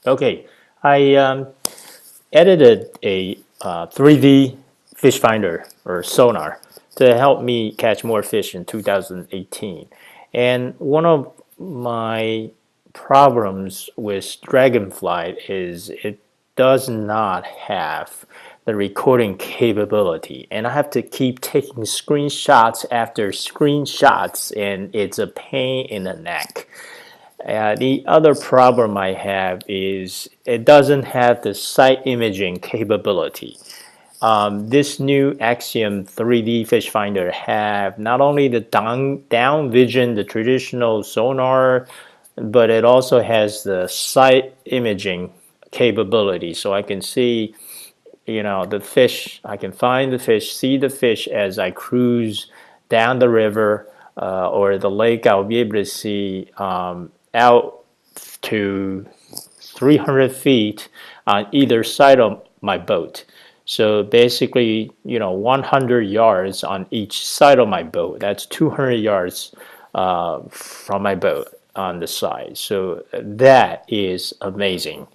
Okay, I edited a 3D fish finder or sonar to help me catch more fish in 2018. And one of my problems with Dragonfly is it does not have the recording capability, and I have to keep taking screenshots after screenshots, and it's a pain in the neck. The other problem I have is it doesn't have the sight imaging capability. This new Axiom 3D fish finder have not only the down vision, the traditional sonar, but it also has the sight imaging capability. So I can see, the fish. I can find the fish, see the fish as I cruise down the river or the lake. I'll be able to see out to 300 feet on either side of my boat. So basically, 100 yards on each side of my boat. That's 200 yards from my boat on the side. So that is amazing.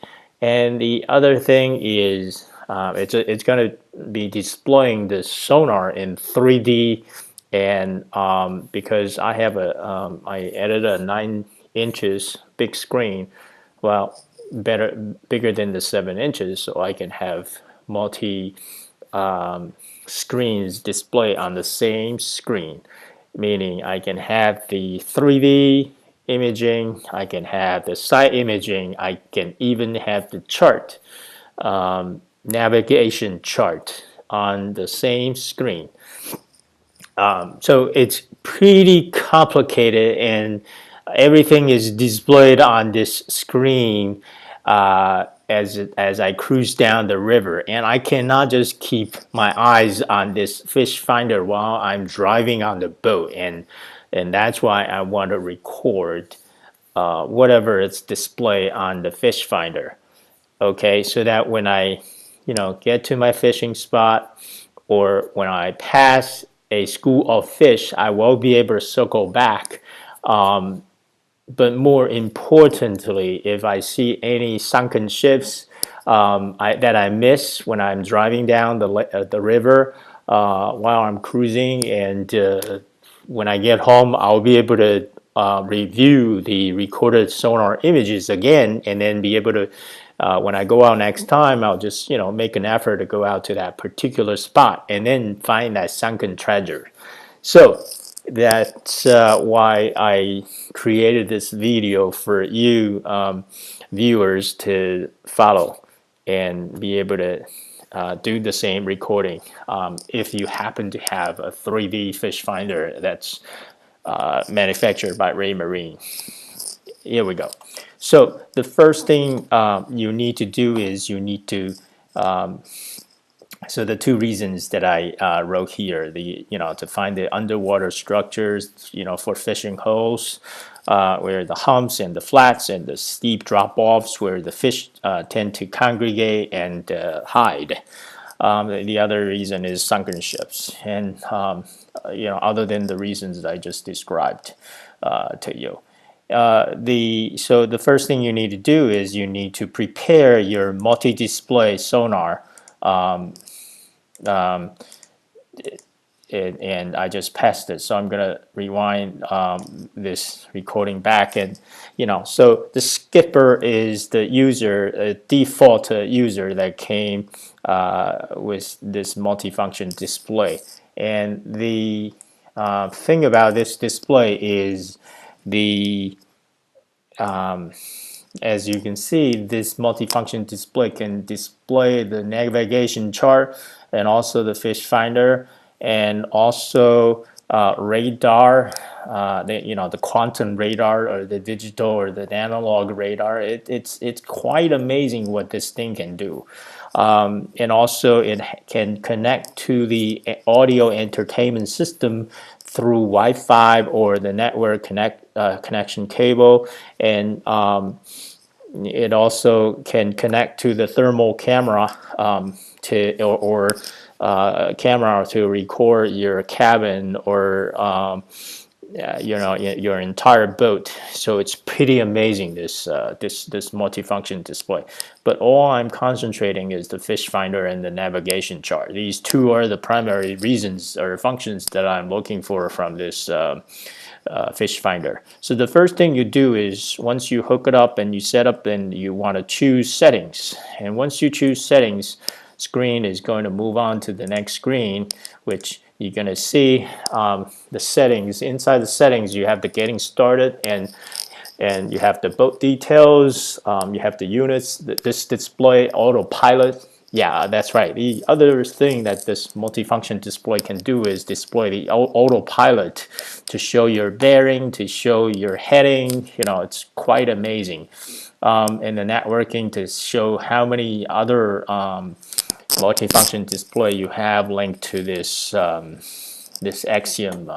And the other thing is it's going to be displaying the sonar in 3D, and because I edited a 9 inches big screen, well, bigger than the 7 inches, so I can have multi screens display on the same screen, meaning I can have the 3D imaging, I can have the side imaging, I can even have the chart, navigation chart on the same screen. So it's pretty complicated, and everything is displayed on this screen as I cruise down the river. And I cannot just keep my eyes on this fish finder while I'm driving on the boat, and that's why I want to record whatever it's displayed on the fish finder. Okay, so that when I get to my fishing spot, or when I pass a school of fish, I will be able to circle back. But more importantly, if I see any sunken ships that I miss when I'm driving down the river while I'm cruising, and when I get home, I'll be able to review the recorded sonar images again, and then be able to, when I go out next time, I'll just make an effort to go out to that particular spot and then find that sunken treasure. So that's why I created this video for you viewers to follow and be able to do the same recording if you happen to have a 3D fish finder that's manufactured by Raymarine. Here we go. So the first thing you need to do is you need to so the two reasons that I wrote here, to find the underwater structures, for fishing holes, where the humps and the flats and the steep drop-offs where the fish tend to congregate and hide. The other reason is sunken ships, and other than the reasons I just described to you. So the first thing you need to do is you need to prepare your multi-display sonar. Um, and I just passed it, so I'm gonna rewind this recording back, and so the skipper is the user, a default user that came with this multifunction display. And the thing about this display is the as you can see, this multifunction display can display the navigation chart and also the fish finder, and also radar, the quantum radar, or the digital or the analog radar. It's quite amazing what this thing can do. And also it can connect to the audio entertainment system through Wi-Fi or the network connection cable, and it also can connect to the thermal camera camera to record your cabin, or your entire boat. So it's pretty amazing, this this multifunction display. But all I'm concentrating is the fish finder and the navigation chart. These two are the primary reasons or functions that I'm looking for from this fish finder. So the first thing you do is, once you hook it up and you set up, and you want to choose settings. And once you choose settings, screen is going to move on to the next screen, which you're going to see the settings. Inside the settings, you have the getting started, and you have the boat details, you have the units, this display, autopilot. Yeah, that's right. The other thing that this multifunction display can do is display the autopilot to show your bearing, to show your heading. It's quite amazing. And the networking to show how many other multifunction display you have linked to this this Axiom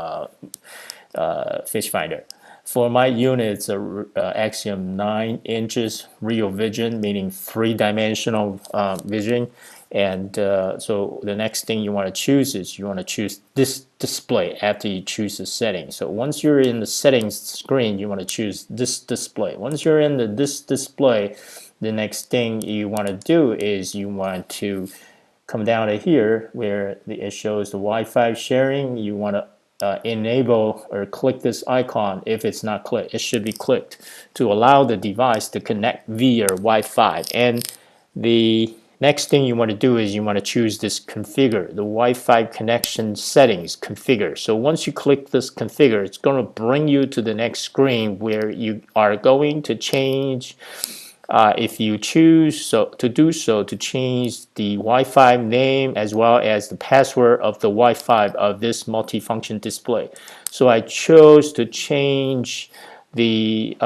fish finder. For my unit, it's a Axiom 9 inches real vision, meaning three-dimensional vision. And so the next thing you want to choose is, you want to choose this display after you choose the setting. So once you're in the settings screen, you want to choose this display. Once you're in this display, the next thing you want to do is, you want to come down to here where it shows the Wi-Fi sharing. You want to enable or click this icon. If it's not clicked, it should be clicked, to allow the device to connect via Wi-Fi. And the next thing you want to do is, you want to choose this configure, the Wi-Fi connection settings configure. So once you click this configure, it's going to bring you to the next screen where you are going to change, if you choose to change the Wi-Fi name as well as the password of the Wi-Fi of this multifunction display. So I chose to change the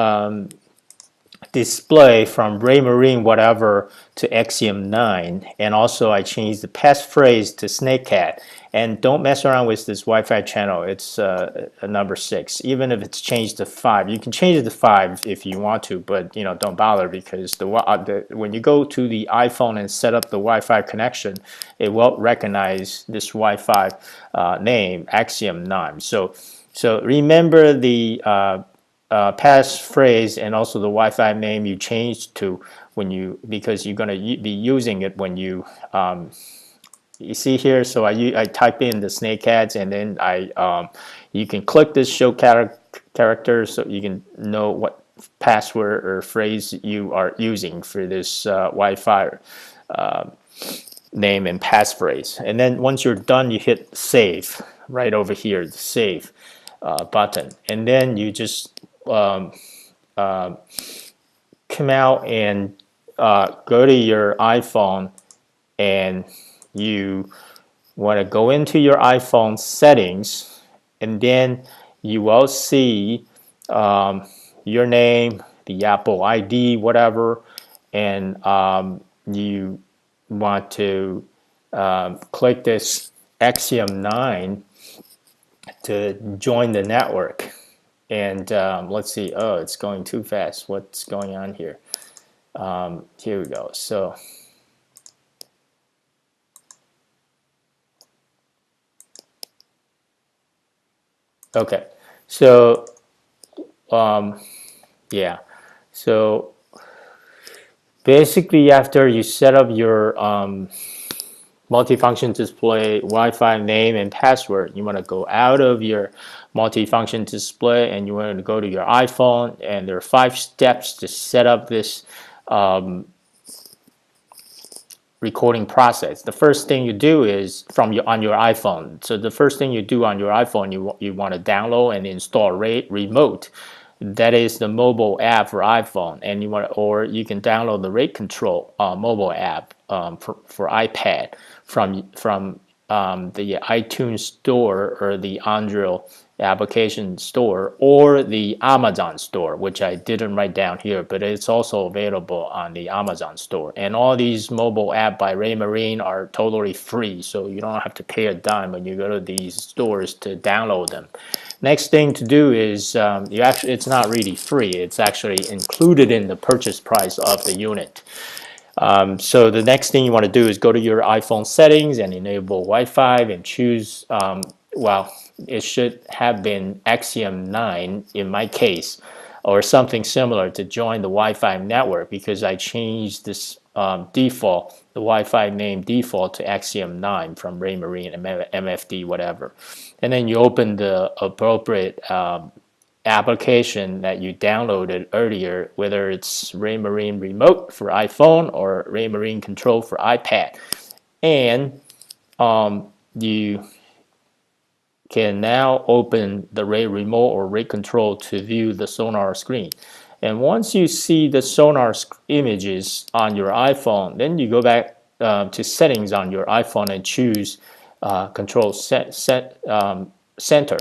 display from Raymarine whatever to Axiom 9, and also I changed the passphrase to snakecat. And don't mess around with this Wi-Fi channel. It's a number 6. Even if it's changed to 5, you can change it to 5 if you want to, but don't bother, because when you go to the iPhone and set up the Wi-Fi connection, it won't recognize this Wi-Fi name, Axiom 9. So remember the passphrase and also the Wi-Fi name you changed to, because you're going to be using it when you see here. So I type in the snakeheads, and then you can click this show character, so you can know what password or phrase you are using for this Wi-Fi name and passphrase. And then once you're done, you hit save right over here, the save button, and then you just come out and go to your iPhone, and you want to go into your iPhone settings, and then you will see your name, the Apple ID, whatever, and you want to click this Axiom 9 to join the network. And let's see, oh, it's going too fast. What's going on here? Here we go. So okay, so yeah, so basically after you set up your multifunction display Wi-Fi name and password, you want to go out of your multifunction display, and you want to go to your iPhone, and there are 5 steps to set up this recording process. The first thing you do is on your iPhone. So the first thing you do on your iPhone, you want to download and install RED Remote. That is the mobile app for iPhone, and or you can download the RED Control mobile app for iPad from the iTunes store or the Android application store or the Amazon store, which I didn't write down here, but it's also available on the Amazon store. And all these mobile apps by Raymarine are totally free, so you don't have to pay a dime when you go to these stores to download them. Next thing to do is it's not really free, it's actually included in the purchase price of the unit. So the next thing you want to do is go to your iPhone settings and enable Wi-Fi, and choose well, it should have been Axiom 9 in my case, or something similar to join the Wi-Fi network, because I changed this default, the Wi-Fi name default to Axiom 9 from Raymarine MFD, whatever. And then you open the appropriate application that you downloaded earlier, whether it's Raymarine Remote for iPhone or Raymarine Control for iPad. And you can now open the Ray Remote or Ray Control to view the sonar screen. And once you see the sonar images on your iPhone, then you go back to settings on your iPhone and choose control center.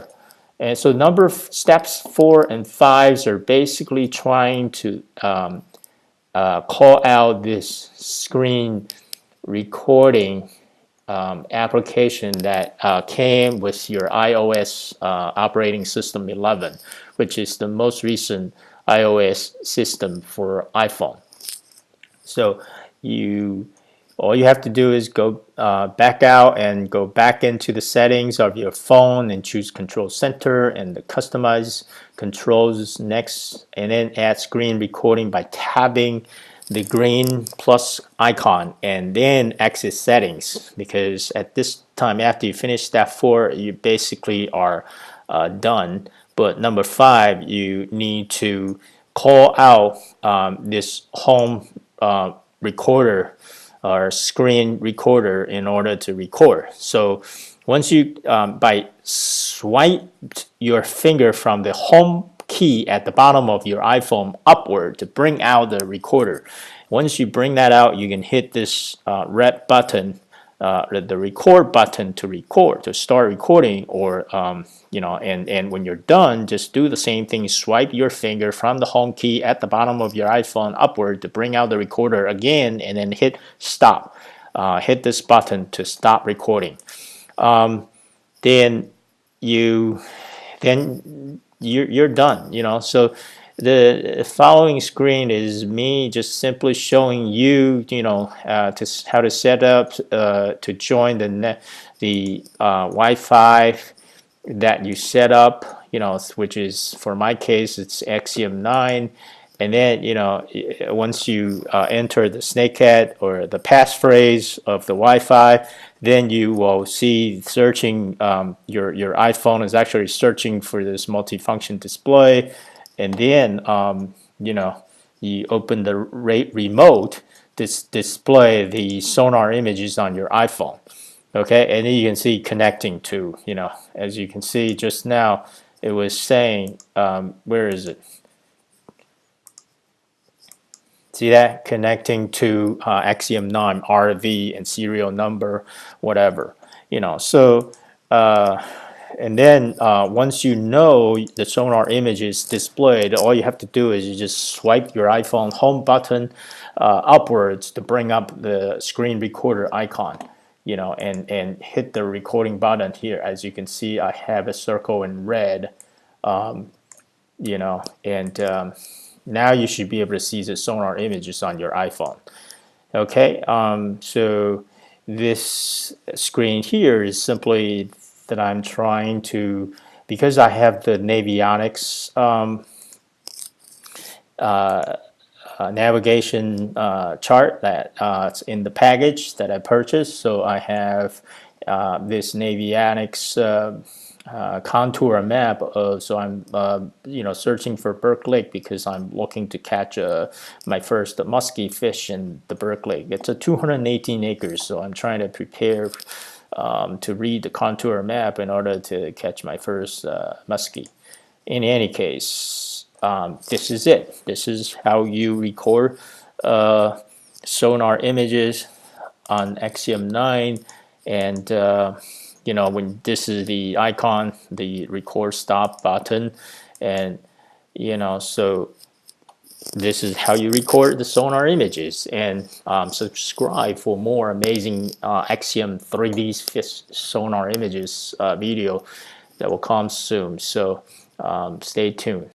And so number of steps 4 and 5 are basically trying to call out this screen recording application that came with your iOS operating system 11, which is the most recent iOS system for iPhone. So all you have to do is go back out and go back into the settings of your phone and choose Control Center and the Customize Controls next, and then add screen recording by tabbing the green plus icon and then exit settings, because at this time after you finish step 4 you basically are done. But number 5, you need to call out this home recorder or screen recorder in order to record. So once you by swipe your finger from the home key at the bottom of your iPhone upward to bring out the recorder. Once you bring that out, you can hit this red button, the record button to start recording, or and when you're done, just do the same thing. Swipe your finger from the home key at the bottom of your iPhone upward to bring out the recorder again, and then hit stop. Hit this button to stop recording. Then you're done. So the following screen is me just simply showing you how to set up to join the Wi-Fi that you set up, which is, for my case, it's Axiom 9. And then once you enter the snakehead or the passphrase of the Wi-Fi, then you will see searching. Your iPhone is actually searching for this multifunction display, and then you open the remote to display the sonar images on your iPhone. Okay, and then you can see connecting to, as you can see just now, it was saying, where is it? See that? Connecting to Axiom 9 RV and serial number, whatever. So and then once you know the sonar image is displayed, all you have to do is you just swipe your iPhone home button upwards to bring up the screen recorder icon, and hit the recording button here. As you can see, I have a circle in red, and now you should be able to see the sonar images on your iPhone. Okay, so this screen here is simply that I'm trying to, because I have the Navionics navigation chart that's in the package that I purchased. So I have this Navionics contour map. So I'm searching for Burke Lake because I'm looking to catch my first muskie fish in the Burke Lake. It's a 218 acres, so I'm trying to prepare to read the contour map in order to catch my first muskie. In any case, this is it. This is how you record sonar images on Axiom 9, and when this is the icon, the record stop button, and so this is how you record the sonar images. And subscribe for more amazing Axiom 3D fish sonar images video that will come soon. So stay tuned.